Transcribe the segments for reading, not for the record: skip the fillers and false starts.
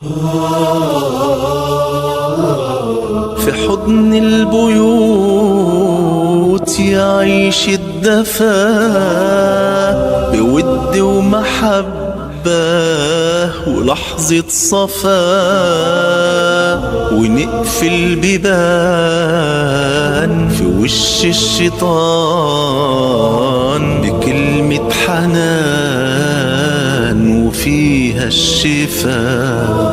في حضن البيوت يعيش الدفا بود ومحبة ولحظة صفا، ونقفل بيبان في وش الشيطان بكلمة حنان وفيها الشفاء.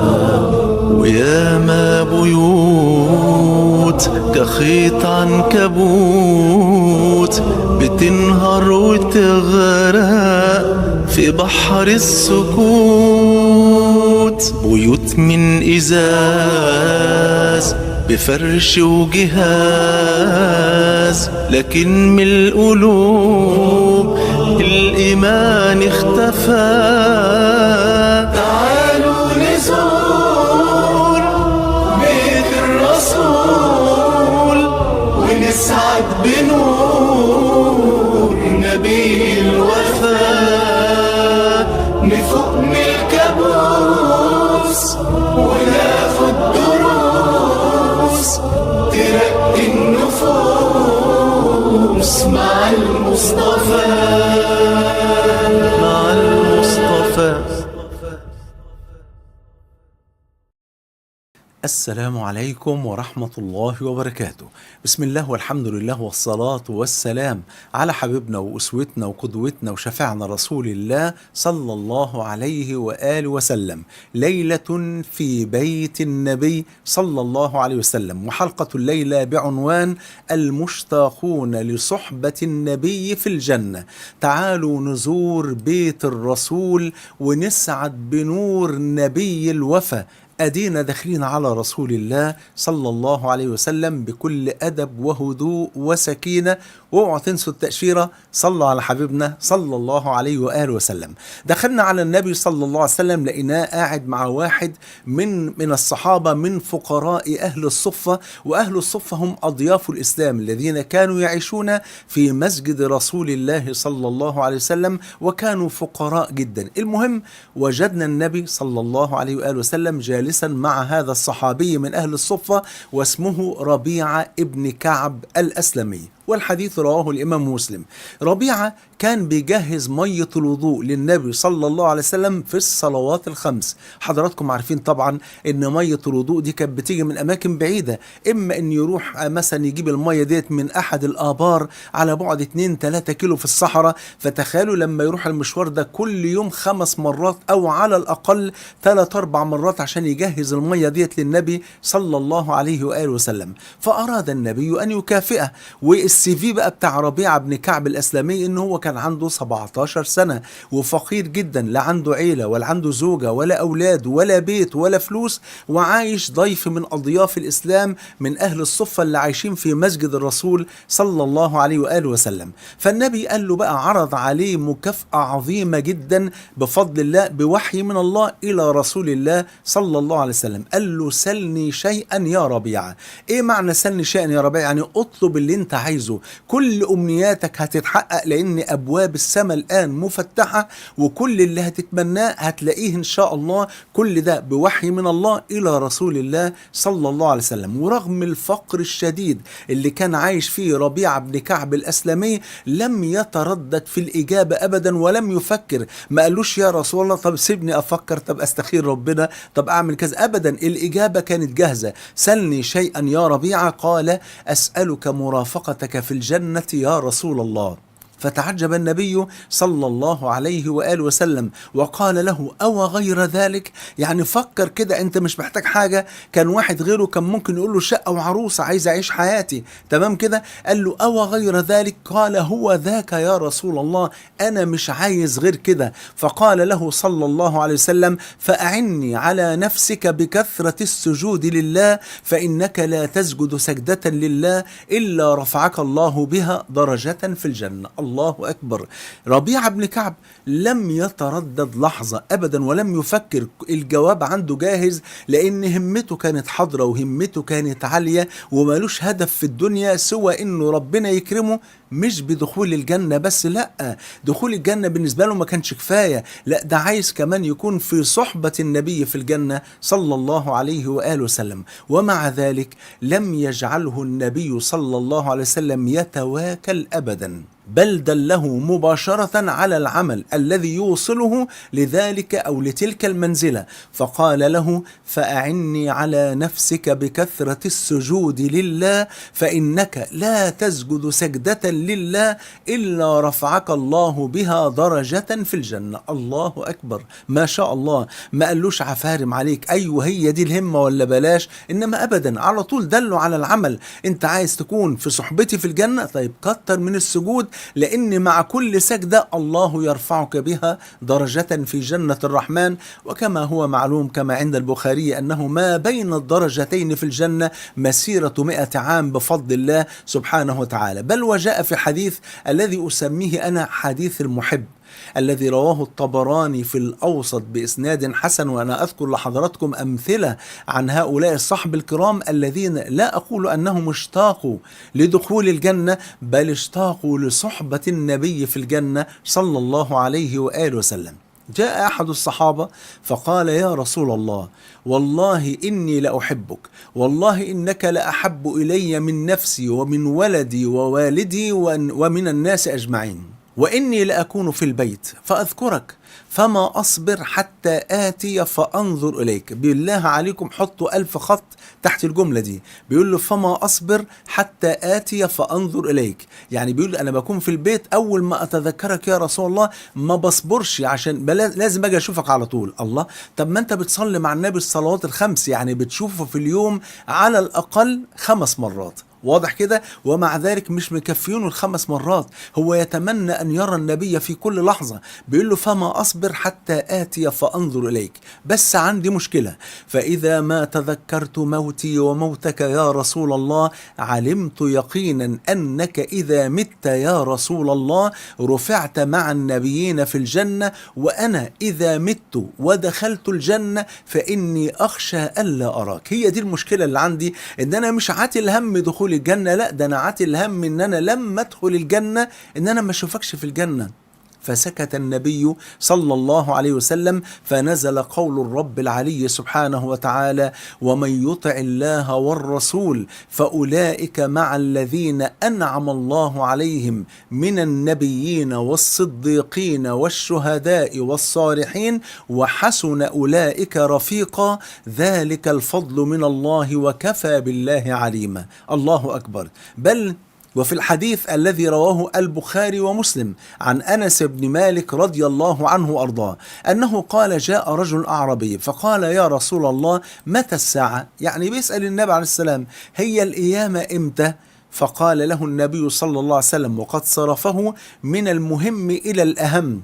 وياما بيوت كخيط عنكبوت بتنهار وتغرق في بحر السكوت، بيوت من إزاز بفرش وجهاز، لكن من القلوب الإيمان اختفى. تعالوا نزور بيت الرسول ونسعد بنور نبي الوفاء، نفوق من الكابوس وناخد دروس ترقي النفوس مع المصطفى. مع المصطفى. السلام عليكم ورحمة الله وبركاته. بسم الله والحمد لله والصلاة والسلام على حبيبنا وأسوتنا وقدوتنا وشفيعنا رسول الله صلى الله عليه وآله وسلم. ليلة في بيت النبي صلى الله عليه وسلم، وحلقة الليلة بعنوان المشتاقون لصحبة النبي في الجنة. تعالوا نزور بيت الرسول ونسعد بنور نبي الوفا. أدينا داخلين على رسول الله صلى الله عليه وسلم بكل أدب وهدوء وسكينة، واوعوا تنسوا التأشيرة، صلوا على حبيبنا صلى الله عليه وآله وسلم. دخلنا على النبي صلى الله عليه وسلم لقيناه قاعد مع واحد من الصحابة من فقراء أهل الصفة، وأهل الصفة هم أضياف الإسلام الذين كانوا يعيشون في مسجد رسول الله صلى الله عليه وسلم، وكانوا فقراء جدا. المهم وجدنا النبي صلى الله عليه وآله وسلم جالسا مع هذا الصحابي من أهل الصفة، واسمه ربيعة ابن كعب الأسلمي، والحديث رواه الإمام مسلم. ربيعة كان بيجهز مية الوضوء للنبي صلى الله عليه وسلم في الصلوات الخمس. حضراتكم عارفين طبعا ان مية الوضوء دي كانت بتيجي من اماكن بعيدة، اما ان يروح مثلا يجيب المية ديت من احد الابار على بعد 2-3 كيلو في الصحراء، فتخيلوا لما يروح المشوار ده كل يوم 5 مرات او على الاقل 3-4 مرات عشان يجهز المية ديت للنبي صلى الله عليه وآله وسلم. فاراد النبي ان يكافئه، والسي في بقى بتاع ربيعة بن كعب الأسلمي إن هو كان عنده 17 سنة وفقير جدا، لا عنده عيلة ولا عنده زوجة ولا أولاد ولا بيت ولا فلوس، وعايش ضيف من أضياف الإسلام من أهل الصفة اللي عايشين في مسجد الرسول صلى الله عليه وآله وسلم. فالنبي قال له بقى، عرض عليه مكافأة عظيمة جدا بفضل الله بوحي من الله إلى رسول الله صلى الله عليه وسلم. قال له سلني شيئا يا ربيعة. إيه معنى سلني شيئا يا ربيعة؟ يعني اطلب اللي انت عايزه، كل أمنياتك هتتحقق، لأن أبواب السماء الآن مفتحة، وكل اللي هتتمناه هتلاقيه إن شاء الله. كل ده بوحي من الله إلى رسول الله صلى الله عليه وسلم. ورغم الفقر الشديد اللي كان عايش فيه ربيعة بن كعب الأسلمي، لم يتردد في الإجابة أبدا ولم يفكر. ما قالوش يا رسول الله طب سيبني أفكر، طب أستخير ربنا، طب أعمل كذا، أبدا. الإجابة كانت جاهزة. سلني شيئا يا ربيعة. قال أسألك مرافقتك في الجنة يا رسول الله. فتعجب النبي صلى الله عليه وآله وسلم وقال له أو غير ذلك؟ يعني فكر كده، أنت مش محتاج حاجة. كان واحد غيره كان ممكن يقول له شقة وعروسة، عايز أعيش حياتي تمام كده. قال له أو غير ذلك؟ قال هو ذاك يا رسول الله، أنا مش عايز غير كده. فقال له صلى الله عليه وسلم فأعني على نفسك بكثرة السجود لله، فإنك لا تسجد سجدة لله إلا رفعك الله بها درجة في الجنة. الله أكبر. ربيعة بن كعب لم يتردد لحظة أبدا ولم يفكر، الجواب عنده جاهز، لأن همته كانت حاضرة وهمته كانت عالية، ومالوش هدف في الدنيا سوى إنه ربنا يكرمه، مش بدخول الجنة بس، لأ، دخول الجنة بالنسبة له ما كانش كفاية، لأ ده عايز كمان يكون في صحبة النبي في الجنة صلى الله عليه وآله وسلم. ومع ذلك لم يجعله النبي صلى الله عليه وسلم يتواكل أبدا، بل دله مباشرة على العمل الذي يوصله لذلك أو لتلك المنزلة، فقال له: فأعني على نفسك بكثرة السجود لله، فإنك لا تسجد سجدة لله إلا رفعك الله بها درجة في الجنة. الله أكبر، ما شاء الله، ما قالوش عفارم عليك، أيوه هي دي الهمة ولا بلاش، إنما أبدا على طول دلوا على العمل. أنت عايز تكون في صحبتي في الجنة، طيب كتر من السجود، لأن مع كل سجدة الله يرفعك بها درجة في جنة الرحمن. وكما هو معلوم كما عند البخاري أنه ما بين الدرجتين في الجنة مسيرة 100 عام بفضل الله سبحانه وتعالى. بل وجاء في حديث الذي أسميه أنا حديث المحب، الذي رواه الطبراني في الأوسط بإسناد حسن، وأنا أذكر لحضراتكم أمثلة عن هؤلاء الصحب الكرام الذين لا أقول أنهم اشتاقوا لدخول الجنة، بل اشتاقوا لصحبة النبي في الجنة صلى الله عليه وآله وسلم. جاء أحد الصحابة فقال: يا رسول الله، والله إني لأحبك، والله إنك لأحب إلي من نفسي ومن ولدي ووالدي ومن الناس أجمعين، وإني لأكون في البيت فأذكرك، فما أصبر حتى آتي فأنظر إليك. بالله عليكم حطوا 1000 خط تحت الجملة دي، بيقول له: فما أصبر حتى آتي فأنظر إليك، يعني بيقول أنا بكون في البيت أول ما أتذكرك يا رسول الله ما بصبرش، عشان لازم أجي أشوفك على طول. الله، طب ما أنت بتصلي مع النبي الصلوات الخمس، يعني بتشوفه في اليوم على الأقل 5 مرات، واضح كده، ومع ذلك مش مكفيونه ال5 مرات، هو يتمنى أن يرى النبي في كل لحظة. بيقول له: فما أصبر حتى آتي فأنظر إليك، بس عندي مشكلة، فإذا ما تذكرت موتي وموتك يا رسول الله علمت يقينا أنك إذا مت يا رسول الله رفعت مع النبيين في الجنة، وأنا إذا مت ودخلت الجنة فإني أخشى ألا أراك. هي دي المشكلة اللي عندي، إن أنا مش عاتل هم دخول الجنة، لا ده أنا عاتل هم إن أنا لما أدخل الجنة إن أنا ما أشوفكش في الجنة. فسكت النبي صلى الله عليه وسلم، فنزل قول الرب العلي سبحانه وتعالى: ومن يطع الله والرسول فأولئك مع الذين أنعم الله عليهم من النبيين والصديقين والشهداء والصالحين وحسن أولئك رفيقا ذلك الفضل من الله وكفى بالله عليما. الله أكبر. بل وفي الحديث الذي رواه البخاري ومسلم عن أنس بن مالك رضي الله عنه وأرضاه أنه قال: جاء رجل أعرابي فقال: يا رسول الله متى الساعة؟ يعني بيسأل النبي عليه السلام هي القيامة إمتى؟ فقال له النبي صلى الله عليه وسلم وقد صرفه من المهم إلى الأهم.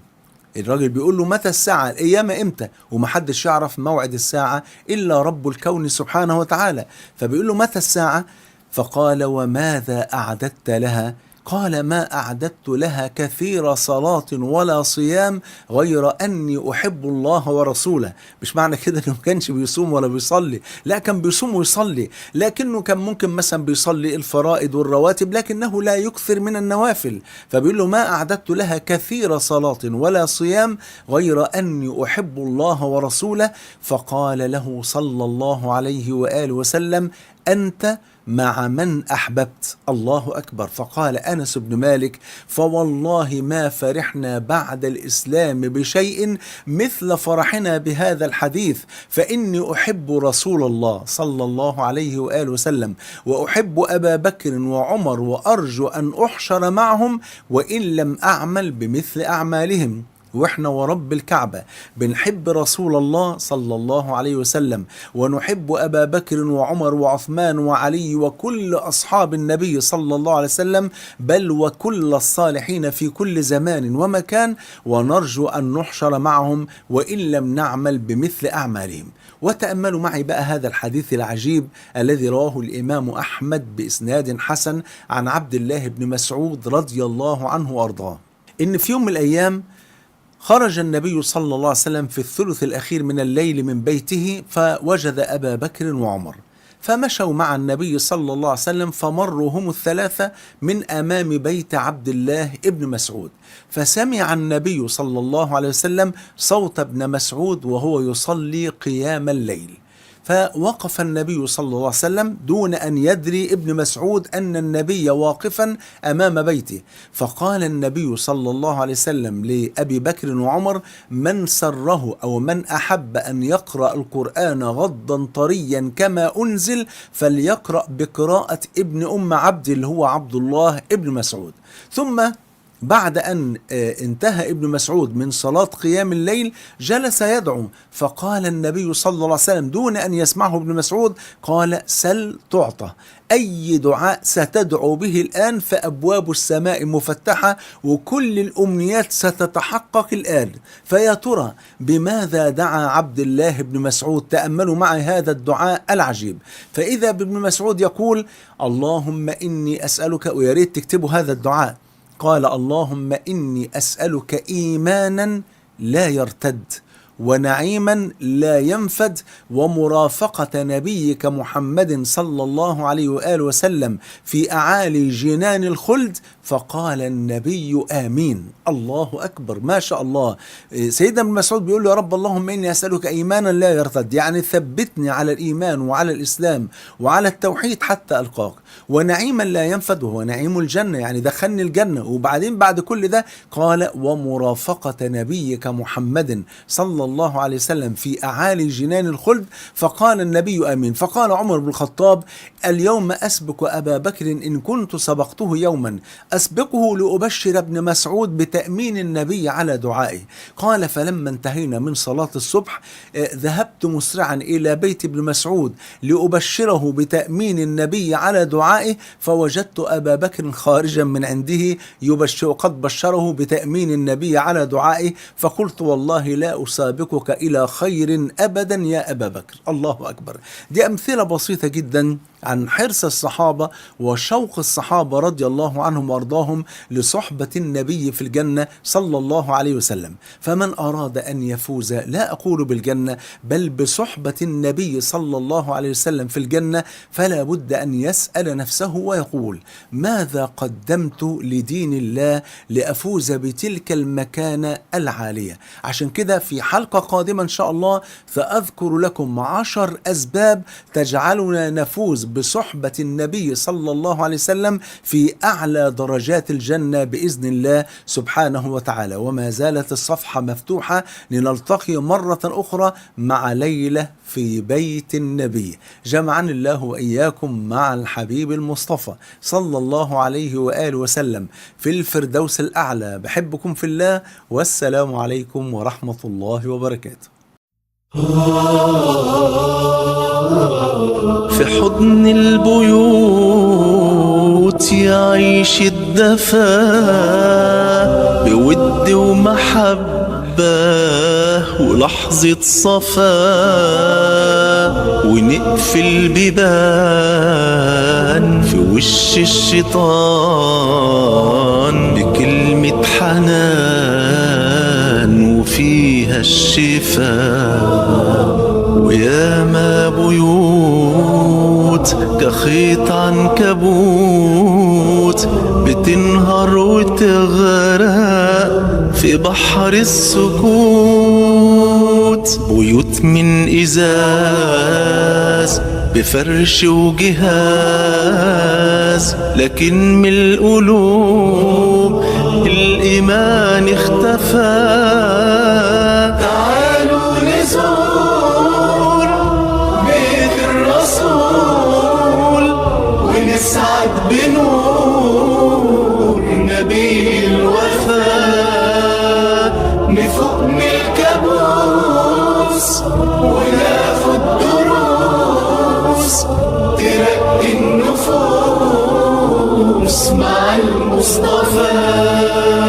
الراجل بيقول له: متى الساعة؟ القيامة إمتى؟ ومحدش يعرف موعد الساعة إلا رب الكون سبحانه وتعالى. فبيقول له: متى الساعة؟ فقال: وماذا أعددت لها؟ قال: ما أعددت لها كثير صلاة ولا صيام غير أني أحب الله ورسوله. مش معنى كده أنه ما كانش بيصوم ولا بيصلي، لا كان بيصوم ويصلي، لكنه كان ممكن مثلا بيصلي الفرائض والرواتب لكنه لا يكثر من النوافل. فبيقول له: ما أعددت لها كثير صلاة ولا صيام غير أني أحب الله ورسوله. فقال له صلى الله عليه وآله وسلم: أنت مع من أحببت. الله أكبر. فقال أنس بن مالك: فوالله ما فرحنا بعد الإسلام بشيء مثل فرحنا بهذا الحديث، فإني أحب رسول الله صلى الله عليه وآله وسلم، وأحب أبا بكر وعمر، وأرجو أن أحشر معهم وإن لم أعمل بمثل أعمالهم. واحنا ورب الكعبة بنحب رسول الله صلى الله عليه وسلم، ونحب أبا بكر وعمر وعثمان وعلي وكل أصحاب النبي صلى الله عليه وسلم، بل وكل الصالحين في كل زمان ومكان، ونرجو أن نحشر معهم وإن لم نعمل بمثل أعمالهم. وتأملوا معي بقى هذا الحديث العجيب الذي رواه الإمام أحمد بإسناد حسن عن عبد الله بن مسعود رضي الله عنه وأرضاه، إن في يوم من الأيام خرج النبي صلى الله عليه وسلم في الثلث الأخير من الليل من بيته، فوجد أبا بكر وعمر، فمشوا مع النبي صلى الله عليه وسلم، فمروا هم الثلاثة من أمام بيت عبد الله ابن مسعود، فسمع النبي صلى الله عليه وسلم صوت ابن مسعود وهو يصلي قيام الليل، فوقف النبي صلى الله عليه وسلم دون أن يدري ابن مسعود أن النبي واقفا أمام بيته، فقال النبي صلى الله عليه وسلم لأبي بكر وعمر: من سره أو من أحب أن يقرأ القرآن غضا طريا كما أنزل فليقرأ بقراءة ابن أم عبد اللي هو عبد الله ابن مسعود. ثم بعد أن انتهى ابن مسعود من صلاة قيام الليل جلس يدعو، فقال النبي صلى الله عليه وسلم دون أن يسمعه ابن مسعود، قال: سل تعطى، أي دعاء ستدعو به الآن فأبواب السماء مفتحة وكل الأمنيات ستتحقق الآن. فيا ترى بماذا دعا عبد الله بن مسعود؟ تأملوا معي هذا الدعاء العجيب. فإذا بابن مسعود يقول: اللهم إني أسألك، ويا ريت تكتبوا هذا الدعاء، قال: اللهم إني أسألك إيمانا لا يرتد، ونعيما لا ينفد، ومرافقة نبيك محمد صلى الله عليه وآله وسلم في أعالي جنان الخلد. فقال النبي: آمين. الله أكبر، ما شاء الله. سيدنا ابن مسعود بيقول له: يا رب اللهم إني أسألك إيمانا لا يرتد، يعني ثبتني على الإيمان وعلى الإسلام وعلى التوحيد حتى ألقاك، ونعيما لا ينفد وهو نعيم الجنة، يعني دخلني الجنة. وبعدين بعد كل ده قال: ومرافقة نبيك محمد صلى الله عليه وسلم في أعالي جنان الخلد. فقال النبي: آمين. فقال عمر بن الخطاب: اليوم أسبق أبا بكر إن كنت سبقته يوما، أسبقه لأبشر ابن مسعود بتأمين النبي على دعائه. قال: فلما انتهينا من صلاة الصبح ذهبت مسرعا إلى بيت ابن مسعود لأبشره بتأمين النبي على دعائه، فوجدت أبا بكر خارجا من عنده يبشر، قد بشره بتأمين النبي على دعائه، فقلت: والله لا أسابقك إلى خير أبدا يا أبا بكر. الله أكبر. دي أمثلة بسيطة جدا عن حرص الصحابة وشوق الصحابة رضي الله عنهم وارضاهم لصحبة النبي في الجنة صلى الله عليه وسلم. فمن أراد أن يفوز، لا أقول بالجنة، بل بصحبة النبي صلى الله عليه وسلم في الجنة، فلا بد أن يسأل نفسه ويقول: ماذا قدمت لدين الله لأفوز بتلك المكانة العالية؟ عشان كده في حلقة قادمة إن شاء الله سأذكر لكم 10 أسباب تجعلنا نفوز بصحبة النبي صلى الله عليه وسلم في أعلى درجات الجنة بإذن الله سبحانه وتعالى. وما زالت الصفحة مفتوحة لنلتقي مرة أخرى مع ليلة في بيت النبي. جمعني الله وإياكم مع الحبيب المصطفى صلى الله عليه وآله وسلم في الفردوس الأعلى. بحبكم في الله، والسلام عليكم ورحمة الله وبركاته. في حضن البيوت يعيش الدفا بود ومحبة ولحظة صفا، ونقفل بيبان في وش الشيطان بكلمة حنان وفيها الشفاء. وياما بيوت كخيط عنكبوت بتنهار وتغرق في بحر السكوت، بيوت من إزاز بفرش وجهاز، لكن من القلوب الإيمان اختفى. تعالوا نزور بيت الرسول ونسعد بنور نبي الوفاء، نفوق من الكابوس وناخد دروس ترقي النفوس مع المصطفى.